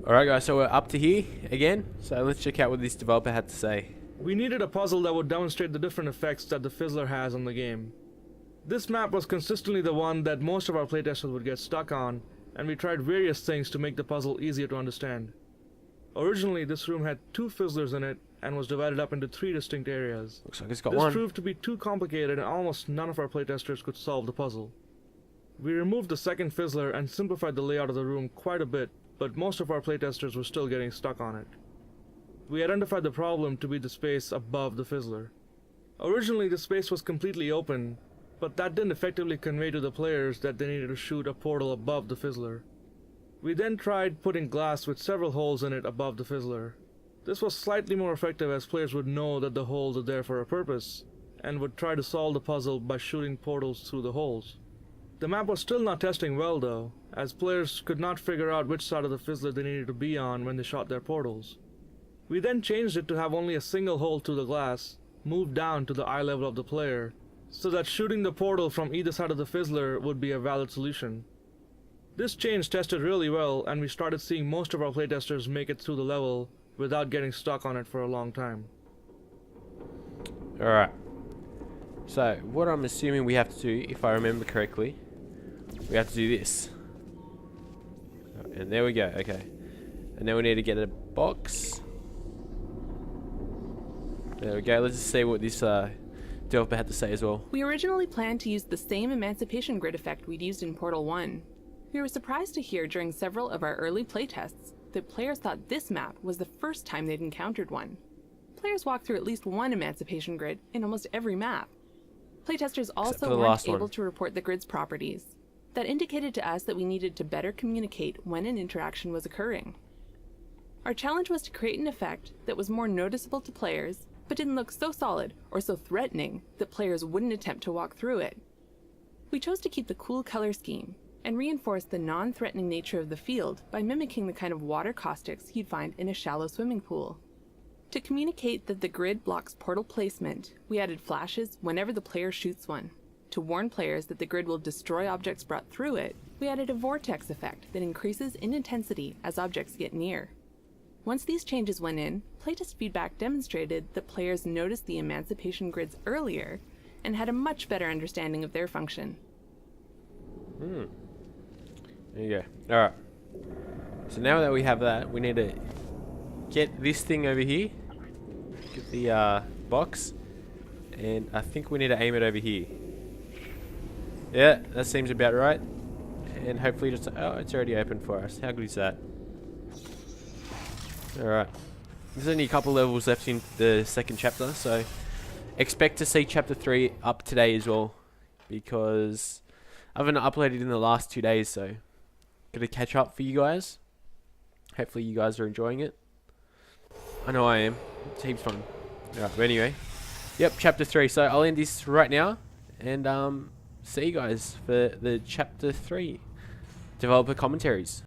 Alright guys, so we're up to here again, so let's check out what this developer had to say. We needed a puzzle that would demonstrate the different effects that the Fizzler has on the game. This map was consistently the one that most of our playtesters would get stuck on, and we tried various things to make the puzzle easier to understand. Originally, this room had 2 Fizzlers in it and was divided up into 3 distinct areas. Looks like it's got This one. proved to be too complicated and almost none of our playtesters could solve the puzzle. We removed the second Fizzler and simplified the layout of the room quite a bit, but most of our playtesters were still getting stuck on it. We identified the problem to be the space above the Fizzler. Originally, the space was completely open, but that didn't effectively convey to the players that they needed to shoot a portal above the Fizzler. We then tried putting glass with several holes in it above the Fizzler. This was slightly more effective as players would know that the holes are there for a purpose, and would try to solve the puzzle by shooting portals through the holes. The map was still not testing well though, as players could not figure out which side of the Fizzler they needed to be on when they shot their portals. We then changed it to have only a single hole through the glass, moved down to the eye level of the player, so that shooting the portal from either side of the Fizzler would be a valid solution. This change tested really well, and we started seeing most of our playtesters make it through the level without getting stuck on it for a long time. Alright. So, what I'm assuming we have to do, if I remember correctly, we have to do this. And there we go, okay. And then we need to get a box. There we go, let's just see what this developer had to say as well. We originally planned to use the same Emancipation Grid effect we'd used in Portal 1. We were surprised to hear during several of our early playtests that players thought this map was the first time they'd encountered one. Players walk through at least one Emancipation Grid in almost every map. Playtesters also weren't able to report the grid's properties. That indicated to us that we needed to better communicate when an interaction was occurring. Our challenge was to create an effect that was more noticeable to players, but didn't look so solid or so threatening that players wouldn't attempt to walk through it. We chose to keep the cool color scheme and reinforce the non-threatening nature of the field by mimicking the kind of water caustics you'd find in a shallow swimming pool. To communicate that the grid blocks portal placement, we added flashes whenever the player shoots one. To warn players that the grid will destroy objects brought through it, we added a vortex effect that increases in intensity as objects get near. Once these changes went in, playtest feedback demonstrated that players noticed the Emancipation Grids earlier and had a much better understanding of their function. There you go. Alright. So now that we have that, we need to get this thing over here. Get the box. And I think we need to aim it over here. Yeah, that seems about right. And hopefully just... Oh, it's already open for us. How good is that? Alright. There's only a couple levels left in the second chapter, so expect to see chapter 3 up today as well. Because I haven't uploaded in the last 2 days, so gonna catch up for you guys. Hopefully you guys are enjoying it. I know I am. It's heaps fun. Alright, but anyway. Yep, chapter 3. So I'll end this right now. And see you guys for the chapter 3 developer commentaries.